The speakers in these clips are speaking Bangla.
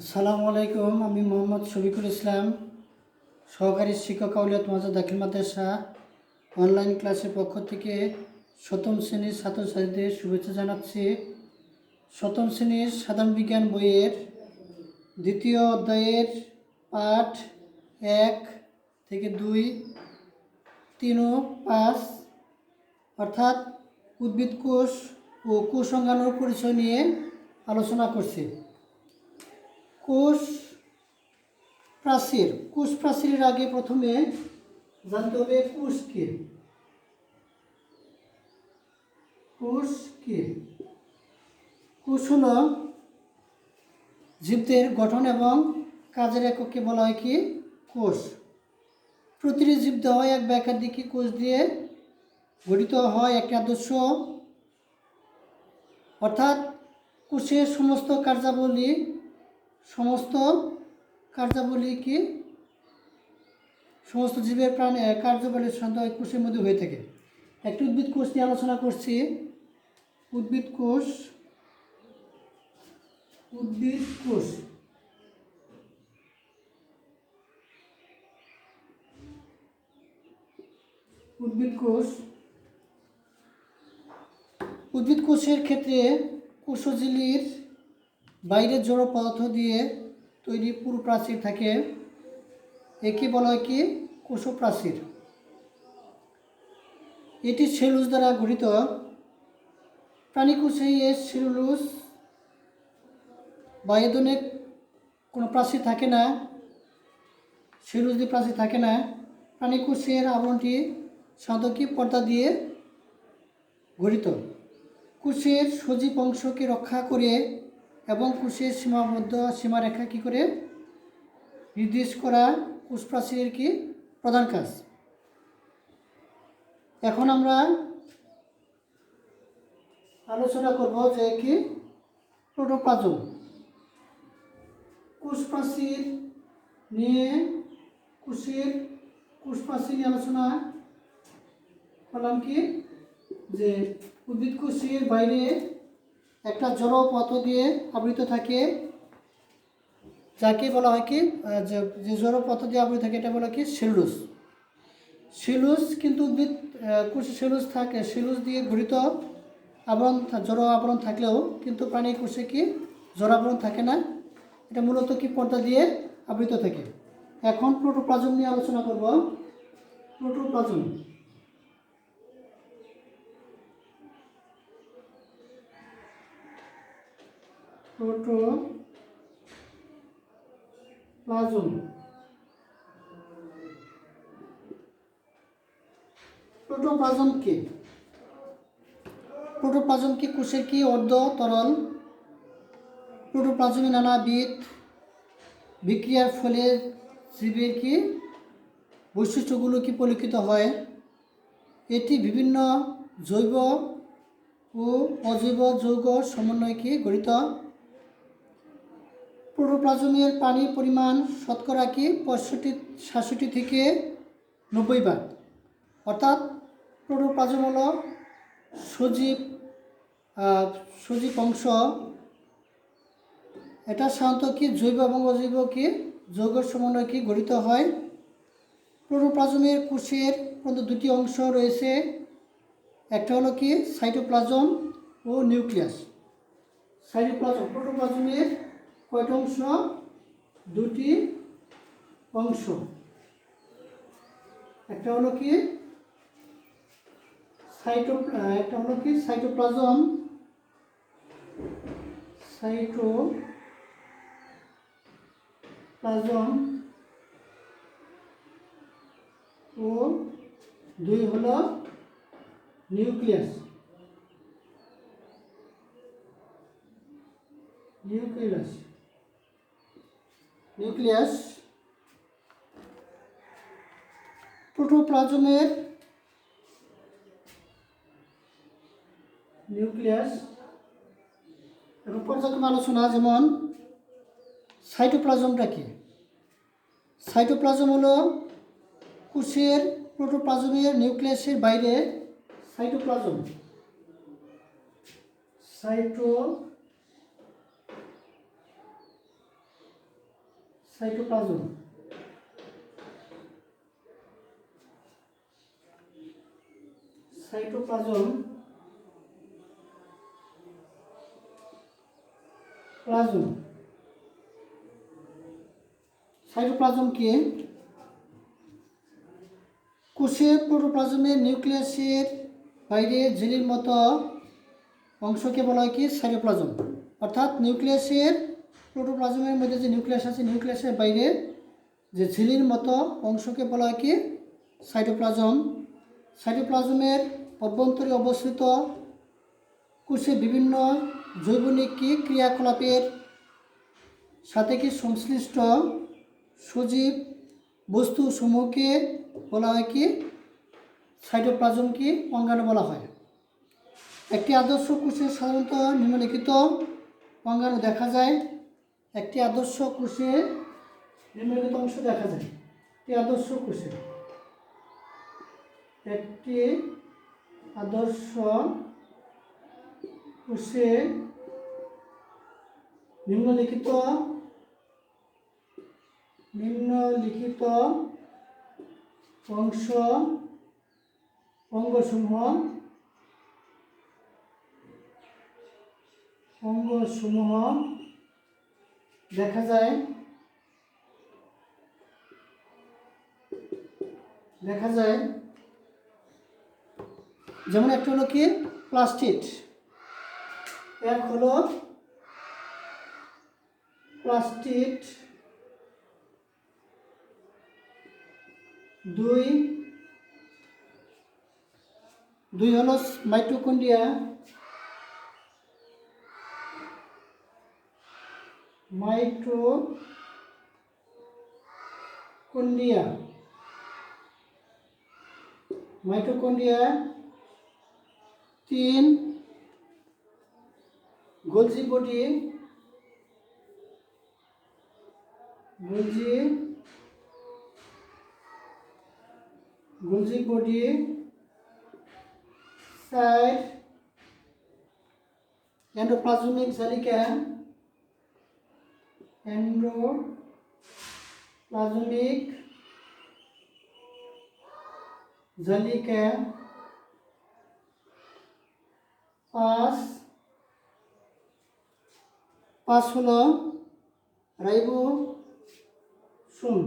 আসসালামু আলাইকুম। আমি মোহাম্মদ শফিকুল ইসলাম, সহকারী শিক্ষক আউলিয়াত মাজা দাখিল মাদ্রাসা অনলাইন ক্লাসের পক্ষ থেকে সপ্তম শ্রেণীর ছাত্রছাত্রীদের শুভেচ্ছা জানাচ্ছি। সপ্তম শ্রেণীর সাধারণ বিজ্ঞান বইয়ের দ্বিতীয় অধ্যায়ের পাঠ 1 থেকে 2, 3 ও 5 অর্থাৎ উদ্ভিদ কোষ ও কোষ অঙ্গাণুর পরিচয় নিয়ে আলোচনা করছি। কোষ প্রাচীরের আগে প্রথমে জানতে হবে কোষ কি। কোষ হলো জীবদের গঠন এবং কাজের এককে বলা হয় কি কোষ। প্রতিটি জীবদেহ এক বা একাধিক কোষ দিয়ে গঠিত হয় একটি আদর্শ, অর্থাৎ কোষের সমস্ত কার্যাবলী কি সমস্ত জীবের প্রাণী কার্যাবলী সাধারণত কোষের মধ্যে হয়ে থাকে। একটি উদ্ভিদ কোষ নিয়ে আলোচনা করছি। উদ্ভিদ কোষের ক্ষেত্রে কোষঝিল্লির বাইরের জড় পদার্থ দিয়ে তৈরি পুরু প্রাচীর থাকে, একে বলা হয় কি কোষপ্রাচীর। এটি সেলুলোজ দ্বারা গঠিত। প্রাণী কোষে এর সেলুলোজ বা এ ধরনের কোনো প্রাচীর থাকে না, সেলুলোজ দিয়ে প্রাচীর থাকে না। প্রাণী কোষের আবরণটি সাধারণত কি পর্দা দিয়ে গঠিত। কোষের সজীব অংশকে রক্ষা করে এবং কোষের সীমারেখা কী করে নির্দেশ করা কোষ প্রাচীরের কি প্রধান কাজ। এখন আমরা আলোচনা করব যে কি প্রোটোপ্লাজম। কোষ প্রাচীর নিয়ে আলোচনা করলাম কি যে উদ্ভিদ কোষের বাইরে একটা জড় পদার্থ দিয়ে আবৃত থাকে, যাকে বলা হয় কি যে জড় পদার্থ দিয়ে আবৃত থাকে এটা বলা কি সেলুলোজ। কিন্তু উদ্ভিদ কোষে সেলুলোজ দিয়ে গঠিত জড় আবরণ থাকলেও কিন্তু প্রাণী কোষে কি জড় আবরণ থাকে না, এটা মূলত কি পর্দা দিয়ে আবৃত থাকে। এখন প্রোটোপ্লাজম নিয়ে আলোচনা করব। প্রোটোপ্লাজম প্রোটোপ্লাজম কি কোষের কি অর্ধ তরল। প্রোটোপ্লাজমে নানাবিধ বিক্রিয়ার ফলে জীবের কি বৈশিষ্ট্যগুলো কি পরিলক্ষিত হয়। এটি বিভিন্ন জৈব ও অজৈব যৌগ সমন্বয়ে কি গঠিত। প্রোটোপ্লাজমের পানির পরিমাণ শতকরা কি 67 থেকে 90 ভাগ। অর্থাৎ প্রোটোপ্লাজম হলো সজীব অংশ। এটা সাধারণত কি জৈব এবং অজৈব কি যৌগের সমন্বয়ে কি গঠিত হয়। প্রোটোপ্লাজমের কোষের প্রধানত দুটি অংশ রয়েছে, একটা হলো কি সাইটোপ্লাজম ও নিউক্লিয়াস। প্রোটোপ্লাজমের কয়টা অংশ? দুটি অংশ। একটা হলো কি সাইটোপ্লাজম ও দুই হলো নিউক্লিয়াস। প্রোটোপ্লাজমের নিউক্লিয়াস এবং পর্যায়ক্রমে আলোচনা। যেমন সাইটোপ্লাজমটা কি? সাইটোপ্লাজম হলো কোষের প্রোটোপ্লাজমের নিউক্লিয়াসের বাইরে cytoplasm cytoplasm. Cytoplasm plasm. Cytoplasm কি? কোষের প্রোটোপ্লাজমের নিউক্লিয়াসের বাইরে ঝিল্লির মতো অংশকে বলা হয় কি? সাইটোপ্লাজম। অর্থাৎ নিউক্লিয়াসের প্রোটোপ্লাজমের মধ্যে যে নিউক্লিয়াস আছে, নিউক্লিয়াসের বাইরে যে ঝিল্লির মতো অংশকে বলা হয় কি? সাইটোপ্লাজম। সাইটোপ্লাজমের অভ্যন্তরে অবস্থিত কোষে বিভিন্ন জৈবনিক ক্রিয়াকলাপের সাথে কি সংশ্লিষ্ট সজীব বস্তু সমূহকে বলা হয় কি? সাইটোপ্লাজম কি? অঙ্গাণু বলা হয়। একটি আদর্শ কোষে সাধারণত নিম্নলিখিত অঙ্গাণু দেখা যায়। একটি আদর্শ কোষে নিম্নলিখিত অংশ দেখা যায়। একটি আদর্শ কোষে নিম্নলিখিত অঙ্গসমূহ দেখা যায়। যেমন একটা হলো কি? প্লাস্টিড। এক হলো প্লাস্টিড, দুই হলো mitochondria. Mitochondria. 3 Golgi body. Golgi body. 4 endoplasmic জালিকা। জালিকা। 5 হলো রাইবোসোম।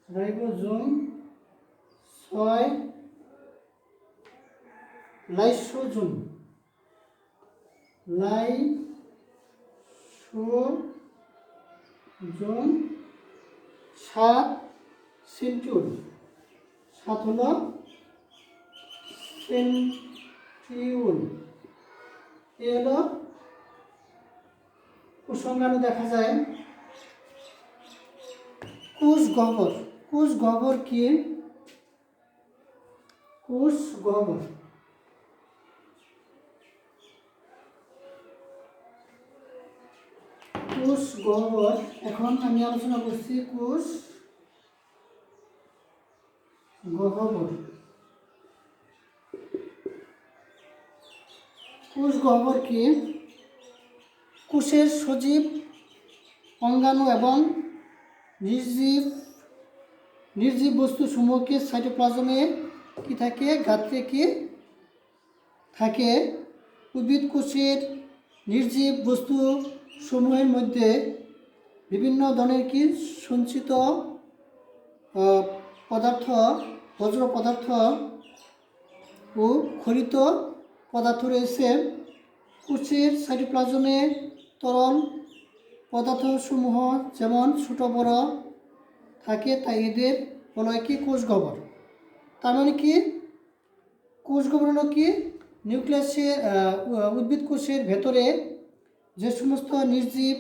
রাইবোজোম। 6 লাইসোজোম। 7 সেন্ট্রিওল। 7 হলো সেন্ট্রিওল। এ হলো কোষাঙ্গাণু দেখা যায়। কোষ গহ্বর কি? কোষ গহ্বর এখন আমি আলোচনা করছি কোষ গহ্বর। কোষ গহ্বর কি? কোষের সজীব অঙ্গাণু এবং নির্জীব বস্তু সমূহকে সাইটোপ্লাজমে কি থাকে? গাত্রে কি থাকে? উদ্ভিদ কোষের নির্জীব বস্তু সমূহের মধ্যে বিভিন্ন ধরনের কি সঞ্চিত পদার্থ, বজ্র পদার্থ ও ক্ষরিত পদার্থ রয়েছে। কোষের সাইটোপ্লাজমে তরল পদার্থসমূহ যেমন ছোট বড় থাকে, তাই এদের বলা হয় কি? কোষ গহ্বর। তার মানে কি? কোষ গহ্বর হলো কি? নিউক্লিয়াসের উদ্ভিদ কোষের ভেতরে যে সমস্ত নির্জীব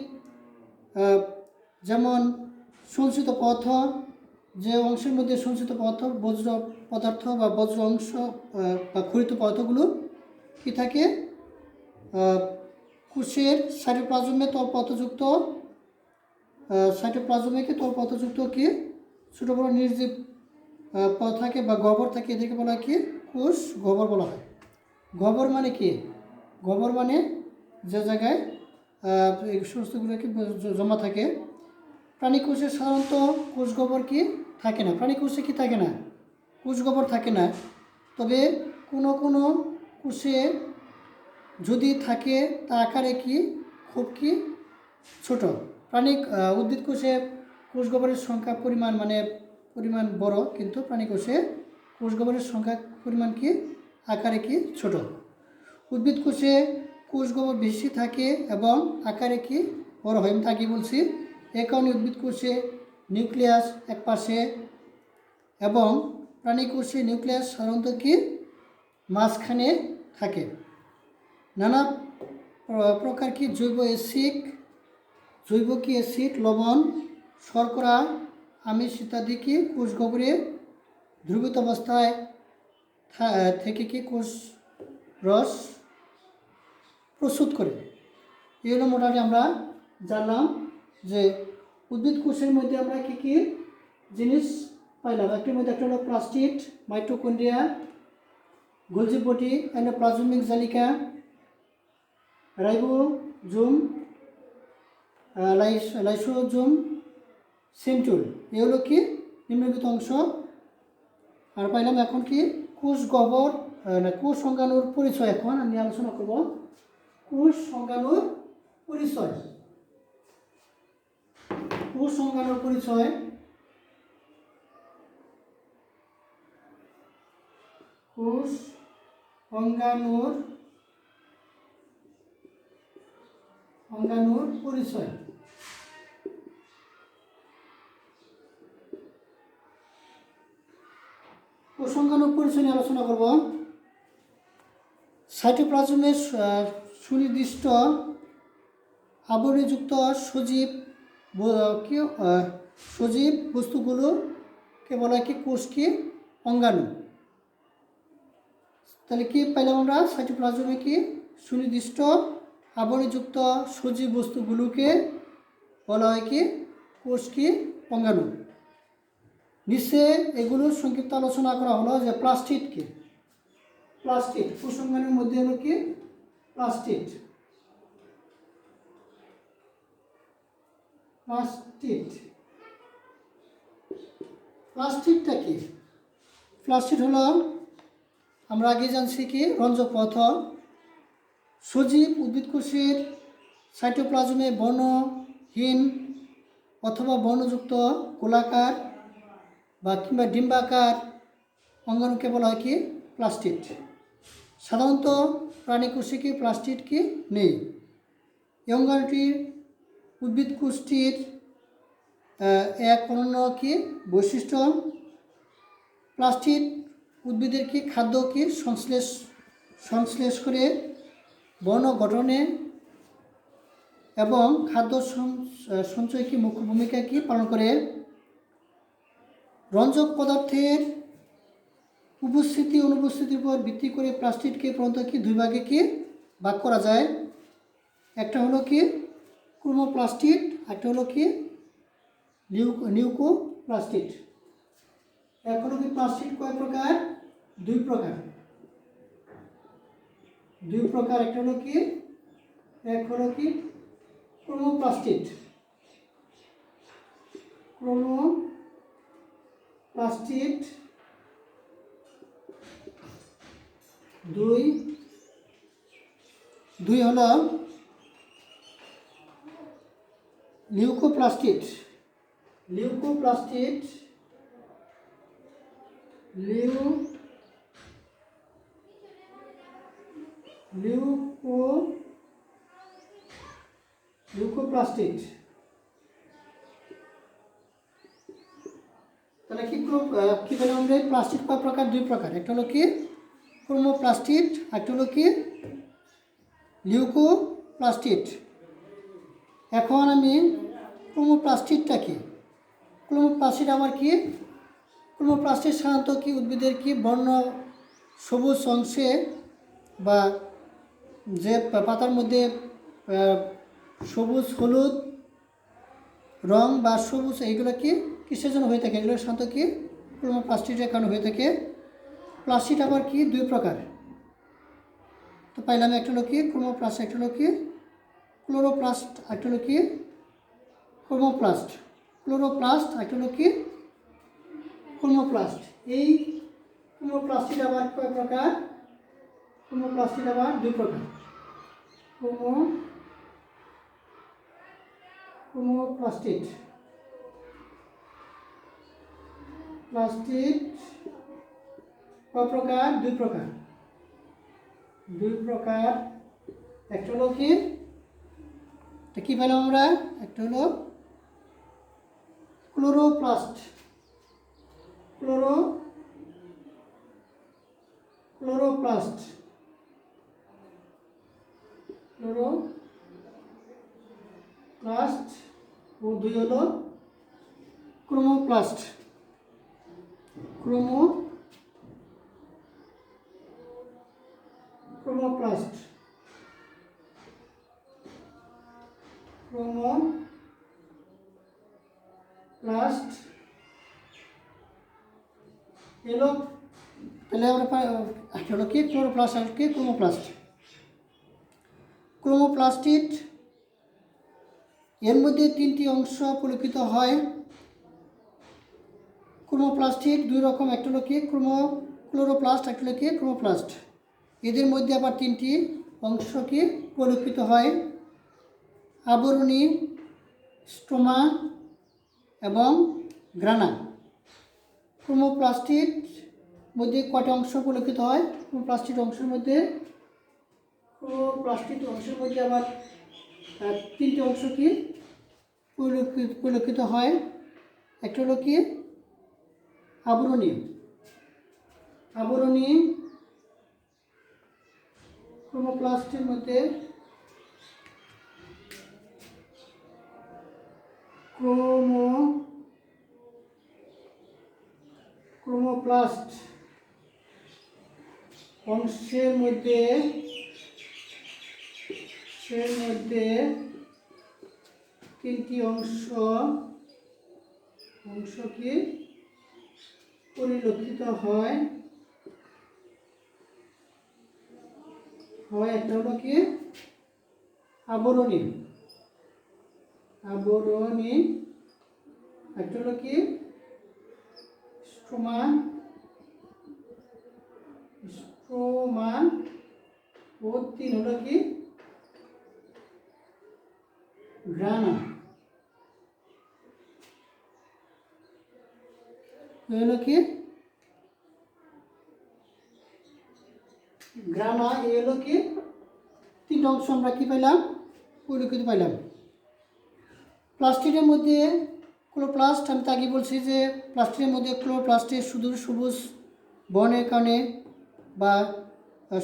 যেমন সঞ্চিত পদার্থ, যে অংশের মধ্যে সঞ্চিত পদার্থ, বজ্র পদার্থ বা বজ্র অংশ বা ক্ষরিত পদার্থগুলো কি থাকে? কোষের সাইটোপ্লাজমে তলপত্রযুক্ত কি ছোটো বড়ো নির্জীব প থাকে বা গহ্বর থাকে, এদেরকে বলা হয় কি কোষ গহ্বর বলা হয়। গহ্বর মানে কি? গহ্বর মানে যে জায়গায় এই সমস্তগুলো কি জমা থাকে। প্রাণী কোষে সাধারণত কোষ গহ্বর কি থাকে না। প্রাণী কোষে কি থাকে না? কোষ গহ্বর থাকে না। তবে কোনো কোনো কোষে যদি থাকে তা আকারে কি খুব কি ছোট। উদ্ভিদ কোষে কোষ গহ্বরের সংখ্যা পরিমাণ বড়, কিন্তু প্রাণী কোষে কোষ গহ্বরের সংখ্যা পরিমাণ কি আকারে কি ছোট। উদ্ভিদ কোষে কোষ গহ্বর বেশি থাকে এবং আকারে কি বড় হয়। আমি তাকে বলছি। এ কারণে উদ্ভিদ কোষে নিউক্লিয়াস এক পাশে এবং প্রাণী কোষে নিউক্লিয়াস সাধারণত কি মাঝখানে থাকে। নানা প্রকার কি জৈব অ্যাসিড, লবণ, শর্করা, আমিষ ইত্যাদি কি কোষ গহ্বরে দ্রবীভূত অবস্থায় থেকে কি কোষ রস প্রস্তুত করে। এই হলো মোটামুটি আমরা জানলাম যে উদ্ভিদ কোষের মধ্যে আমরা কী কী জিনিস পাইলাম। একটির মধ্যে একটা হলো plastid, mitochondria, Golgi body, endoplasmic জালিকা, রাইবোজোম, লাইসোজোম, সেন্ট্রিওল। এই হলো কি নিম্নলিখিত অংশ। আর পাইলাম এখন কি কোষ গহ্বর কোষ সংজ্ঞাণুর পরিচয়। এখন আমি আলোচনা করব কোষ সংজ্ঞাণুর পরিচয়। কোষ সংজ্ঞাণুর পরিচয়। কোষ সংজ্ঞাণুর পরিচয়। কোষ সংজ্ঞাণুর পরিচয় নিয়ে আলোচনা করব। সাইটোপ্লাজমের সুনির্দিষ্ট আবরণীযুক্ত সজীব বস্তুগুলোকে বলা হয় কি কোষ কি অঙ্গাণু। তাহলে কি পাইলাম আমরা? সাইটোপ্লাজমে কি সুনির্দিষ্ট আবরণীযুক্ত সজীব বস্তুগুলোকে বলা হয় কি কোষ কি অঙ্গাণু। নিচে এগুলোর সংক্ষিপ্ত আলোচনা করা হলো যে প্লাস্টিড কি। প্লাস্টিড কোষ অঙ্গাণুর মধ্যে হলো কি প্লাস্টিড। প্লাস্টিডটা কি? প্লাস্টিড হলো আমরা আগে জানছি কি রঞ্জক পদার্থ। সজীব উদ্ভিদ কোষের সাইটোপ্লাজমে বর্ণহীন অথবা বর্ণযুক্ত গোলাকার বা কিংবা ডিম্বাকার অঙ্গাণুকে বলা হয় কি প্লাস্টিড। সাধারণত প্রাণী কোষে কি প্লাস্টিড কি নেই। এই অঙ্গাণুটির উদ্ভিদ কোষটির এক অনন্য কি বৈশিষ্ট্য। প্লাস্টিড উদ্ভিদের কি খাদ্য কি সংশ্লেষ করে বর্ণ গঠনে এবং খাদ্য সঞ্চয় কি মুখ্য ভূমিকা কি পালন করে। রঞ্জক পদার্থের উপস্থিতি অনুপস্থিতির উপর ভিত্তি করে প্লাস্টিডকে প্রধানত কি দুই ভাগে কি ভাগ করা যায়। একটা হলো কি ক্রোমোপ্লাস্টিড, একটা হলো কি লিউকোপ্লাস্টিড। এক হলো কি প্লাস্টিড কয় প্রকার? দুই প্রকার। একটা হলো কি এক হলো কি ক্রোমোপ্লাস্টিড। দুই হলো লিউকোপ্লাস্টিড। লিউকোপ্লাস্টিড। তাহলে কি পেলাম আমরা? প্লাস্টিড কয় প্রকার? দুই প্রকার। একটা হলো কি ক্রোমোপ্লাস্টিড, একটা হলো কি লিউকোপ্লাস্টিড। এখন আমি ক্রোমোপ্লাস্টিডটা কি? ক্রোমোপ্লাস্টিড আবার কি? ক্রোমোপ্লাস্টিড সাধারণত কি উদ্ভিদের কি বর্ণ সবুজ অংশে বা যে পাতার মধ্যে সবুজ হলুদ রং বা সবুজ এইগুলো কি কিসের জন্য হয়ে থাকে? এগুলো সাধারণত কি ক্রোমোপ্লাস্টিডের কারণে হয়ে থাকে। প্লাস্টিড আবার কি দুই প্রকার, তো পাইলাম একটা হলো কি ক্রোমোপ্লাস্ট, একটা হলো কি ক্লোরোপ্লাস্ট, একটা হলো কি ক্রোমোপ্লাস্ট। ক্লোরোপ্লাস্ট একটা হলো কি ক্রোমোপ্লাস্ট। এই ক্রোমোপ্লাস্টিড আবার কয় প্রকার? ক্রোমোপ্লাস্টিড আবার দুই প্রকার। ক্রোমোপ্লাস্টিড প্লাস্টিড কয় প্রকার? দুই প্রকার। একটা হলো কি, কি পেলাম আমরা? একটা হলো ক্লোরোপ্লাস্ট, ক্লোরোপ্লাস্ট ও দুই হলো ক্রোমোপ্লাস্ট। ক্রোমোপ্লাস্ট এলো। তাহলে আমরা হলো কি ক্লোরোপ্লাস্ট আর কি ক্রোমোপ্লাস্টিড এর মধ্যে তিনটি অংশ পরিলক্ষিত হয়। ক্রোমোপ্লাস্টিড দুই রকম, একটা হলো কি ক্লোরোপ্লাস্ট, একটা হলো কি ক্রোমোপ্লাস্ট। এদের মধ্যে আবার তিনটি অংশ কি পরিলক্ষিত হয়: আবরণী, স্টোমা এবং গ্রানা। ক্রোমোপ্লাস্টিড মধ্যে কয়টা অংশ পরিলক্ষিত হয়? ক্রোমোপ্লাস্টিড অংশের মধ্যে আবার তিনটি অংশ কি পরিলক্ষিত হয়। একটা হলো কি আবরণী ক্রোমোপ্লাস্টের মধ্যে ক্রোমোপ্লাস্ট অংশের মধ্যে তিনটি অংশ কি পরিলক্ষিত হয়। একটা হলো কি আবরণী, একটা হলো কি স্ট্রোমা ও তিন হলো কি গ্রানা। হলো কি গ্রানা। হলো কি তিনটা অংশ আমরা কি পাইলাম? পরিলক্ষিত পাইলাম। প্লাস্টিডের মধ্যে ক্লোরোপ্লাস্ট, আমি তো আগে বলছি যে প্লাস্টিডের মধ্যে ক্লোরোপ্লাস্টের শুধু সবুজ বর্ণের কারণে বা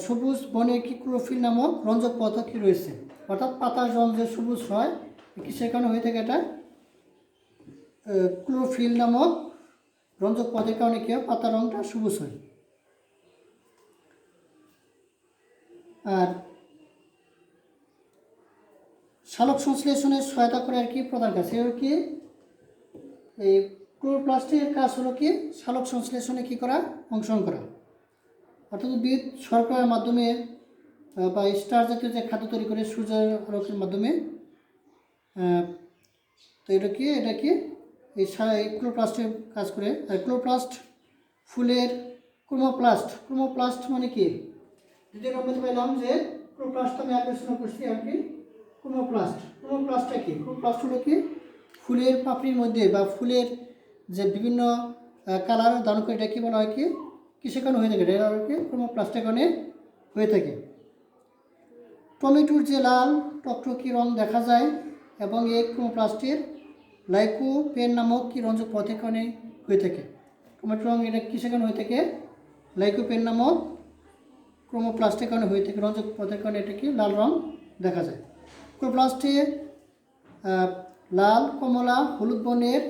সবুজ বর্ণের কি ক্লোরোফিল নামক রঞ্জক পদার্থ কি রয়েছে, অর্থাৎ পাতার রং যে সবুজ হয় কিসের কারণে হয়ে থাকে? এটা ক্লোরোফিল নামক রঞ্জক পদার্থের কারণে কি হয়? পাতার রংটা সবুজ হয়। আর সালোক সংশ্লেষণের সহায়তা করে আর কি প্রধান কাজ, এর কি এই ক্লোরোপ্লাস্টের কাজ হলো কি সালোক সংশ্লেষণে কি করা? অংশগ্রহণ করা। অর্থাৎ উদ্ভিদ শর্করার মাধ্যমে বা স্টার জাতীয় যে খাদ্য তৈরি করে সূর্যের আলোকের মাধ্যমে, তো এটা কি এই ক্লোরোপ্লাস্টের কাজ করে। আর ক্লোরোপ্লাস্ট ফুলের ক্রোমোপ্লাস্ট মানে কি? দ্বিতীয় নম্বর পেলাম যে ক্লোরোপ্লাস্ট আমি আলোচনা করছি আর কি ক্রোমোপ্লাস্টটা কি? ক্রোমোপ্লাস্ট হলো কি ফুলের পাপড়ির মধ্যে বা ফুলের যে বিভিন্ন কালার ধারণ করে, এটা কি বলা হয়? কি কিসের কারণে হয়ে থাকে? এটা আর কি ক্রোমোপ্লাস্টের কারণে হয়ে থাকে। টমেটোর যে লাল টকটকি রং দেখা যায় এবং এই ক্রোমোপ্লাস্টের লাইকোপেন নামক কি রঞ্জক পদার্থের কারণে হয়ে থাকে। টমেটো রং এটা কিসের কারণে হয়ে থাকে? লাইকোপেন নামক ক্রোমোপ্লাস্টের কারণে হয়ে থাকে, রঞ্জক পদার্থের কারণে এটা কি লাল রং দেখা যায়। ক্লোরোপ্লাস্টে লাল, কমলা, হলুদ বর্ণের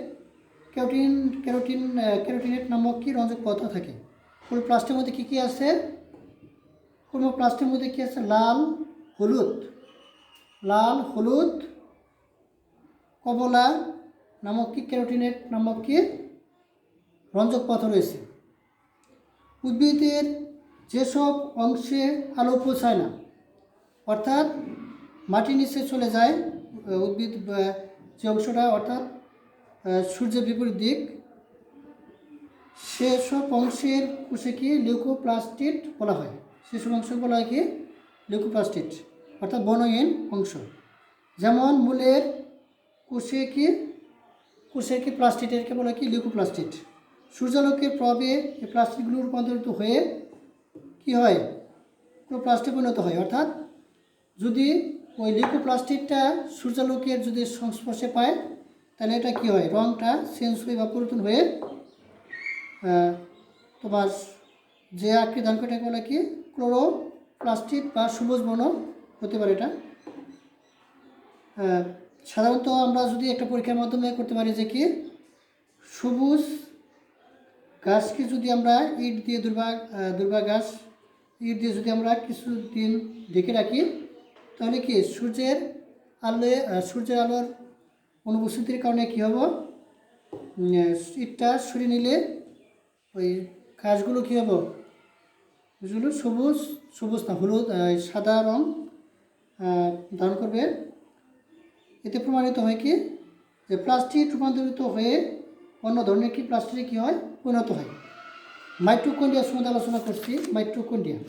ক্যারোটিনেট নামক কি রঞ্জক পদার্থ থাকে। ক্লোরোপ্লাস্টের মধ্যে কি আছে? ক্রোমোপ্লাস্টের মধ্যে কি আছে? লাল, হলুদ, কমলা নামক কি ক্যারোটিনেট নামক কি রঞ্জক পথ রয়েছে। উদ্ভিদের যেসব অংশে আলো পৌঁছায় না, অর্থাৎ মাটির নিচে চলে যায় উদ্ভিদ, যে অংশটা অর্থাৎ সূর্যের বিপরীত দিক, সেসব অংশের কোষকে লিউকোপ্লাস্টিড বলা হয়। সেসব অংশ বলা হয় কি লিউকোপ্লাস্টিড, অর্থাৎ বর্ণহীন অংশ। যেমন মূলের কোষের কি প্লাস্টিডকে বলা হয় কি লিউকোপ্লাস্টিড। সূর্যালোকের প্রভাবে এই প্লাস্টিকগুলো রূপান্তরিত হয়ে কি হয়, প্লাস্টিক পরিণত হয়। অর্থাৎ যদি ওই লিউকোপ্লাস্টিডটা সূর্যালোকের যদি সংস্পর্শে পায়, তাহলে এটা কি হয়, রঙটা চেঞ্জ হয়ে বা পরিবর্তন হয়ে তোমার যে আকৃতি ধারণ করে এটাকে বলে কি ক্লোরোপ্লাস্টিড বা সবুজ বর্ণ হতে পারে। এটা সাধারণত আমরা যদি একটা পরীক্ষার মাধ্যমে করতে পারি যে কি সবুজ গাছকে যদি আমরা ইট দিয়ে দুর্বা গাছ ইট দিয়ে যদি আমরা কিছুদিন ঢেকে রাখি, তাহলে কি সূর্যের আলোর অনুপস্থিতির কারণে কী হবো, ইটটা সরিয়ে নিলে ওই গাছগুলো কী হবো, গাছগুলো সবুজ না হলুদ সাদা রং ধারণ করবে। এতে প্রমাণিত হয় কি যে প্লাস্টিক রূপান্তরিত হয়ে অন্য ধরনের কি প্লাস্টিকে কী হয়, পরিণত হয়। মাইটোকন্ড্রিয়া সম্বন্ধে আলোচনা করছি। মাইটোকন্ড্রিয়া,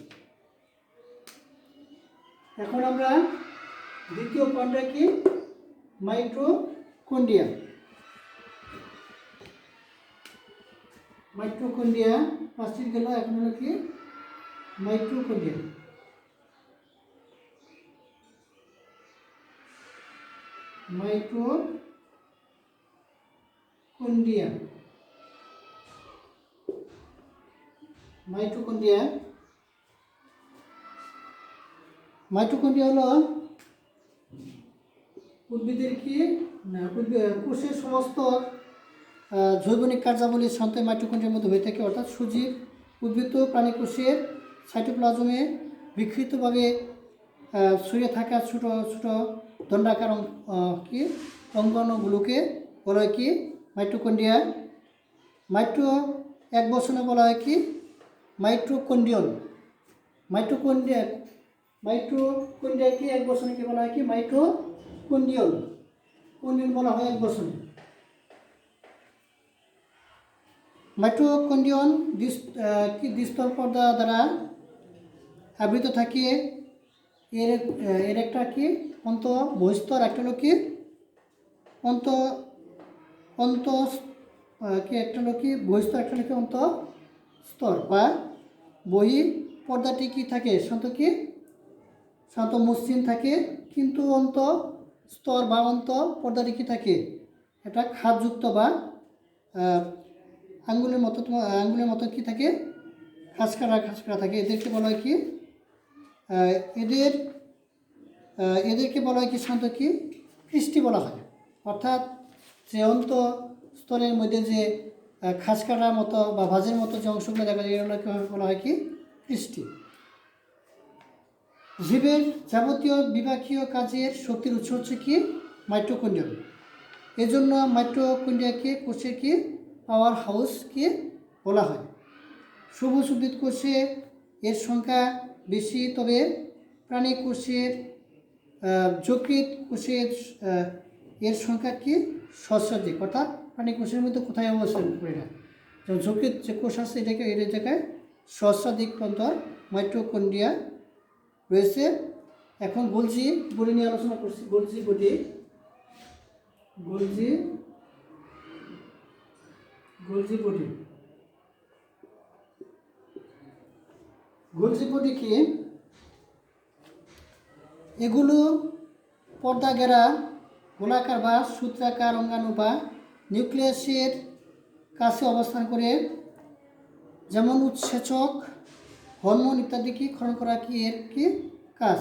এখন আমরা দ্বিতীয় পয়েন্টটা কি মাইটোকন্ড্রিয়া। মাইটোকন্ড্রিয়া প্লাস্টিক গেল, এখন হলো কি মাইটোকন্ড্রিয়া। মাইটোকন্ড্রিয়া মাইটোকন্ড্রিয়া মাইটোকন্ড্রিয়া হলো উদ্ভিদের কি কোষের সমস্ত জৈবনিক কার্যাবলী সঞ্চয় মাইটোকন্ড্রিয়ার মধ্যে হয়ে থাকে। অর্থাৎ সজীব উদ্ভিদ প্রাণী কোষের সাইটোপ্লাজমে বিক্ষিপ্তভাবে ছড়িয়ে থাকা ছোট ছোট দণ্ডাকার কি অঙ্গাণুগুলোকে বলা হয় কি মাইটোকন্ড্রিয়া। এক বচনে বলা হয় কি মাইটোকন্ড্রিয়ন। মাইটোকন্ড্রিয়াকে এক বচনে বলা হয় কি মাইটোকন্ড্রিয়ন বলা হয় এক বচনে। মাইটোকন্ড্রিয়ন দ্বিস্তর পর্দা দ্বারা আবৃত থাকে। এর একটা কি বহিস্তর, একটা হলো কি একটা হলো কি বহিস্তর, একটা হলো কি অন্তঃস্তর বা বহি পর্দাটি কি থাকে সাধারণত মসৃণ থাকে, কিন্তু স্তর বা পর্দাটি কি থাকে, এটা খাদযুক্ত বা আঙ্গুলের মতো কি থাকে, খাঁজকাটা থাকে। এদেরকে বলা হয় কি এদেরকে বলা হয় কি সাধারণত কি কৃষ্টি বলা হয়। অর্থাৎ যে স্তরের মধ্যে যে খাঁজকাটার মতো বা ভাঁজের মতো যে অংশগুলো দেখা যায়, এগুলোকে বলা হয় কি কৃষ্টি। জীবের যাবতীয় বিপাকীয় কাজের শক্তির উৎস হচ্ছে কি মাইটোকন্ড্রিয়া। এজন্য মাইটোকন্ড্রিয়াকে কোষের কি পাওয়ার হাউস কি বলা হয়। সবুজ উদ্ভিদ কোষে এর সংখ্যা বেশি, তবে প্রাণী কোষের যকৃৎ কোষের এর সংখ্যা কি সহস্রাধিক। অর্থাৎ প্রাণী কোষের মধ্যে কোথায় অবস্থান করে না, যেমন যকৃৎ যে কোষ আছে এটাকে এর জায়গায় সহস্রাধিক পর্যন্ত মাইটোকন্ড্রিয়া রয়েছে। এখন গোলজি বডি নিয়ে আলোচনা করছি। গোলজি বডি কি, এগুলো পর্দা ঘেরা গোলাকার বা সূত্রাকার অঙ্গাণু বা নিউক্লিয়াসের কাছে অবস্থান করে। যেমন উৎসেচক, হরমোন ইত্যাদি কি ক্ষরণ করা কি এর কি কাজ।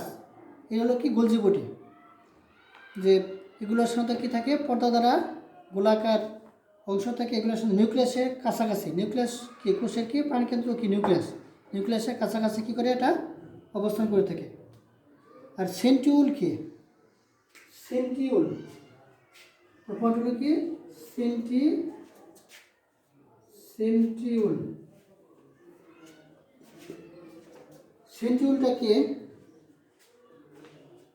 এ হলো কি গোলজি বডি। যে এগুলোর সাথে কি থাকে, পর্দা দ্বারা গোলাকার অংশ থাকে, এগুলোর সাথে নিউক্লিয়াসের কাছাকাছি। নিউক্লিয়াস কি কোষের কি প্রাণকেন্দ্র কি নিউক্লিয়াসের কাছাকাছি কি করে এটা অবস্থান করে থাকে। আর সেন্টিউল কি সেন্ট্রিওল। সেন্ট্রিওলটা কি?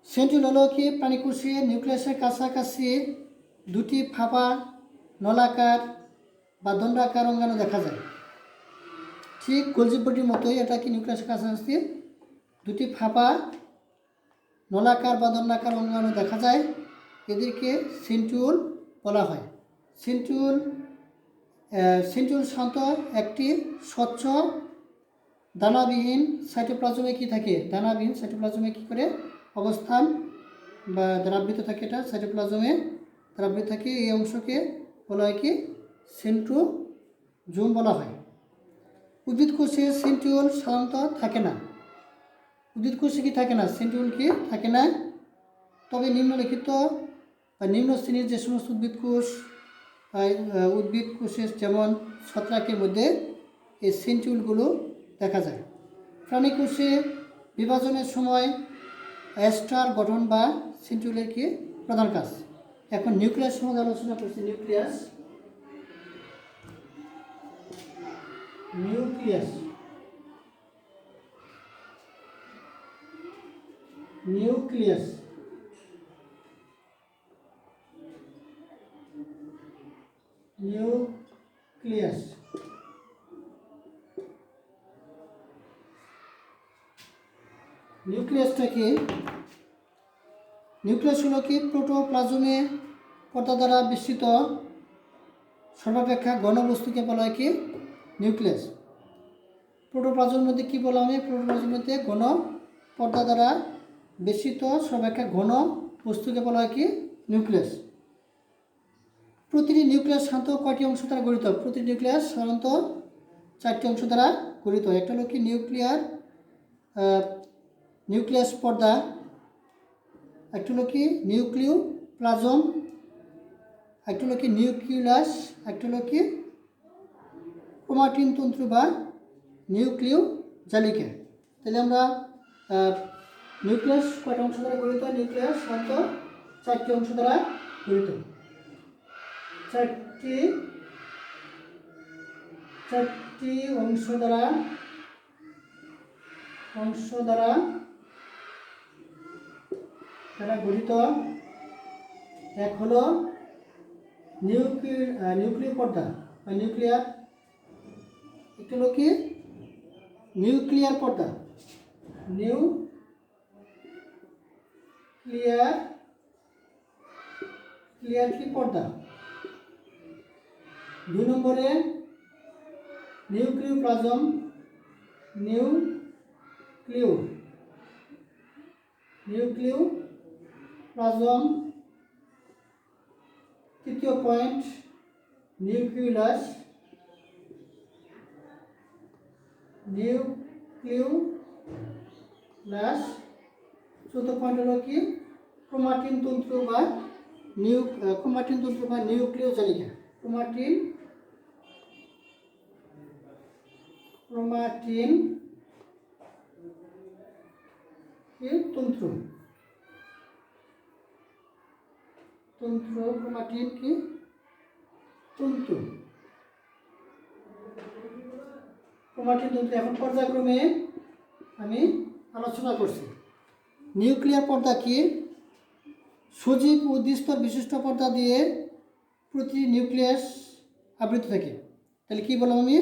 সেন্ট্রিওল হলো কি প্রাণীকোষের নিউক্লিয়াসের কাছাকাছি দুটি ফাঁপা নলাকার বা দণ্ডাকার অঙ্গাণু দেখা যায়। ঠিক গোলজি বডির মতোই এটা কি নিউক্লিয়াসের কাছাকাছি দুটি ফাঁপা নলাকার বা দণ্ডাকার অঙ্গাণু দেখা যায়। এদেরকে সেন্ট্রিওল বলা হয়। সেন্ট্রিওল সাধারণত একটি স্বচ্ছ দানাবিহীন সাইটোপ্লাজমে কি থাকে? দানাবিহীন সাইটোপ্লাজমে কি করে অবস্থান বা দ্রাবৃত থাকে, এটা সাইটোপ্লাজমে দ্রাবৃত থাকে। এই অংশকে বলা হয় কি সেন্ট্রোজোম বলা হয়। উদ্ভিদ কোষে সেন্ট্রিওল সাধারণত থাকে না। উদ্ভিদ কোষে কি থাকে না? সেন্ট্রিওল কি থাকে না। তবে নিম্নলিখিত বা নিম্ন শ্রেণীর যে সমস্ত উদ্ভিদ কোষের যেমন ছত্রাকের মধ্যে এই সেন্ট্রিওলগুলো দেখা যায়। প্রাণী কোষে বিভাজনের সময় অ্যাস্টার গঠন বা সেন্ট্রিওলের কি প্রধান কাজ। এখন নিউক্লিয়াস সম্বন্ধে আলোচনা করছি। নিউক্লিয়াস নিউক্লিয়াস নিউক্লিয়াস নিউক্লিয়াস নিউক্লিয়াসটা কি? নিউক্লিয়াস হলো কি প্রোটোপ্লাজমে পর্দা দ্বারা বেষ্টিত সর্বাপেক্ষা ঘন বস্তুকে বলা হয় কি নিউক্লিয়াস। প্রোটোপ্লাজমের মধ্যে কি বলা হয়? প্রোটোপ্লাজমের মধ্যে ঘন পর্দা দ্বারা বেষ্টিত সর্বাপেক্ষা ঘন বস্তুকে বলা হয় কি নিউক্লিয়াস। প্রতিটি নিউক্লিয়াস সাধারণত কয়টি অংশ দ্বারা গঠিত? প্রতিটি নিউক্লিয়াস সাধারণত 4টি অংশ দ্বারা গঠিত। একটা হলো কি নিউক্লিয়াস পর্দা, একটা হলো কি নিউক্লিওপ্লাজম, একটা হলো কি নিউক্লিয়াস, একটা হলো কি ক্রোমাটিন তন্তু বা নিউক্লিয় জালিকা। তাহলে আমরা নিউক্লিয়াস কয়টা অংশ দ্বারা গঠিত? নিউক্লিয়াস সাধারণত 4টি অংশ দ্বারা গঠিত। চারটি অংশ দ্বারা গঠিত। এক হলো নিউক্লিয় পর্দা বা নিউক্লিয়ার, একটা হলো কি নিউক্লিয়ার পর্দা, নিউক্লিয়ার কি পর্দা। 2 নম্বরে নিউক্লিওপ্লাজম, নিউক্লিওপ্লাজম। 3য় পয়েন্ট নিউক্লিয়াস, 4th পয়েন্ট হলো কি ক্রোমাটিন তন্তু বা নিউক্লিয় জালিকা। ক্রোমাটিন কি তন্তু, ক্রোমাটিন কি তন্তু, ক্রোমাটিন তন্তু। এখন পর্যায়ক্রমে আমি আলোচনা করছি। নিউক্লিয়ার পর্দা কি? সজীব ও দ্বিস্তর বিশিষ্ট পর্দা দিয়ে প্রতি নিউক্লিয়াস আবৃত থাকে। তাহলে কি বললাম আমি?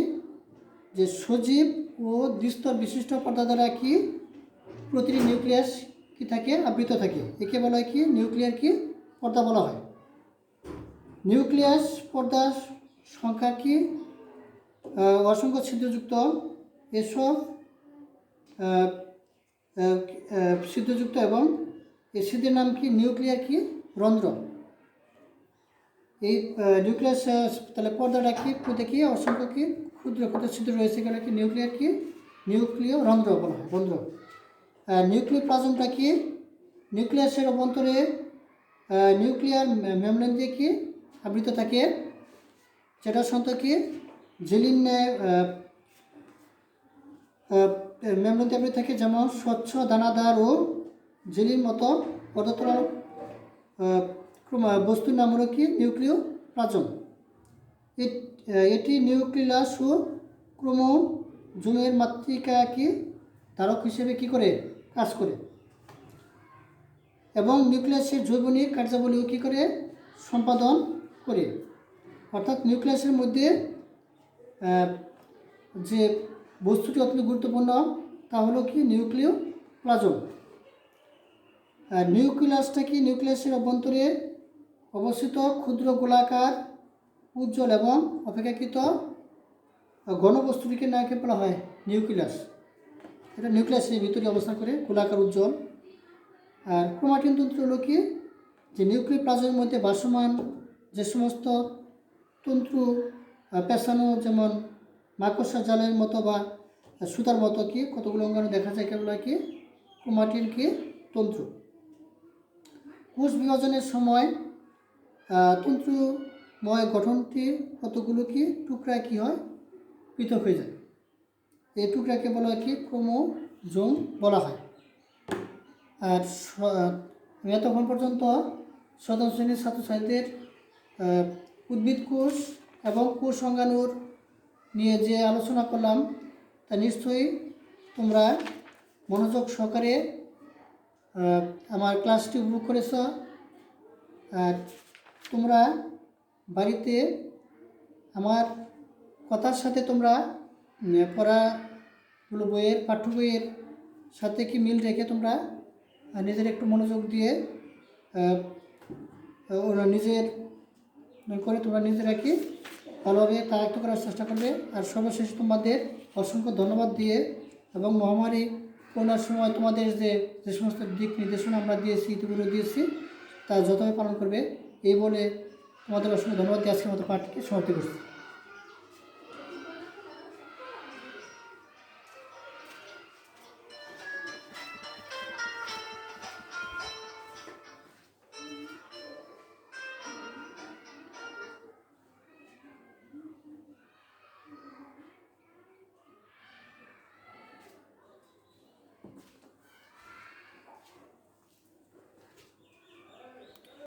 যে সজীব ও দ্বিস্তর বিশিষ্ট পর্দা দ্বারা কি প্রতিটি নিউক্লিয়াস কি থাকে? আবৃত থাকে। একে বলা হয় কি নিউক্লিয়ার কি পর্দা বলা হয়। নিউক্লিয়াস পর্দার সংখ্যা কি অসংখ্য ছিদ্রযুক্ত। এসব ছিদ্রযুক্ত এবং এই ছিদ্রের নাম কি নিউক্লিয়ার কি রন্ধ্র। এই নিউক্লিয়াস তাহলে পর্দাটা কি প্রত্যেকে অসংখ্য কি ক্ষুদ্র ক্ষুদ্র ছিদ্র রয়েছে, এখানে কি নিউক্লিয়ার কি নিউক্লিয় রন্ধ্র বলা হয়, রন্ধ্র। নিউক্লিওপ্লাজমটা কি? নিউক্লিয়াসের অভ্যন্তরে নিউক্লিয়ার মেমব্রেন দিয়ে কি আবৃত থাকে, যেটা সাধারণত কি জেলিন মেমব্রেন দিয়ে আবৃত থাকে, যেমন স্বচ্ছ দানাদার ও জেলির মতো পদার্থ বস্তুর নাম হলো কি নিউক্লিওপ্লাজম। এটি নিউক্লিয়াস ও ক্রোমোজোমের মাতৃকা কি ধারক হিসেবে কি করে কাজ করে এবং নিউক্লিয়াসের জৈবনিক কার্যাবলীও কি করে সম্পাদন করে। অর্থাৎ নিউক্লিয়াসের মধ্যে যে বস্তুটি অত্যন্ত গুরুত্বপূর্ণ তা হলো কি নিউক্লিওপ্লাজম। আর নিউক্লিয়াসটা কি নিউক্লিয়াসের অভ্যন্তরে অবস্থিত ক্ষুদ্র গোলাকার উজ্জ্বল এবং অপেক্ষাকৃত ঘনবস্তুটিকে নাকে বলা হয় নিউক্লিয়াস। এটা নিউক্লিয়াসের ভিতরে অবস্থান করে গোলাকার উজ্জ্বল। আর ক্রোমাটিন তন্তু হলো কি যে নিউক্লিওপ্লাজমের মধ্যে ভাসমান যে সমস্ত তন্তু পেঁচানো, যেমন মাকড়সা জালের মতো বা সুতার মতো কি কতগুলো অঙ্গাণু দেখা যায়, কেবল কি ক্রোমাটিন কি তন্তু। কোষ বিভাজনের সময় তন্তুময় গঠনটি কতগুলো কি টুকরা কি হয় পৃথক হয়ে যায়। এই টুকরাকে বলা হয় কি ক্রোমোজোম বলা হয়। আর এতক্ষণ পর্যন্ত সপ্তম শ্রেণীর ছাত্রছাত্রীদের উদ্ভিদ কোষ এবং কোষ অঙ্গাণুর নিয়ে যে আলোচনা করলাম তা নিশ্চয়ই তোমরা মনোযোগ সহকারে আমার ক্লাসটি উপভোগ করেছ। আর তোমরা বাড়িতে আমার কথার সাথে তোমরা পড়াগুলো পাঠ্য বইয়ের সাথে কি মিল রেখে তোমরা নিজের একটু মনোযোগ দিয়ে নিজের করে তোমরা নিজেরা কি ভালোভাবে তা আয়ত্ত করার চেষ্টা করবে। আর সর্বশেষ তোমাদের অসংখ্য ধন্যবাদ দিয়ে এবং মহামারী করোনার সময় তোমাদের যে সমস্ত দিক নির্দেশনা আমরা দিয়েছি, ইতিপূর্বে দিয়েছি, তা যথাযথ পালন করবে এই বলে তোমাদের অসংখ্য ধন্যবাদ দিয়ে আজকের মতো পাঠকে সমাপ্তি করছি।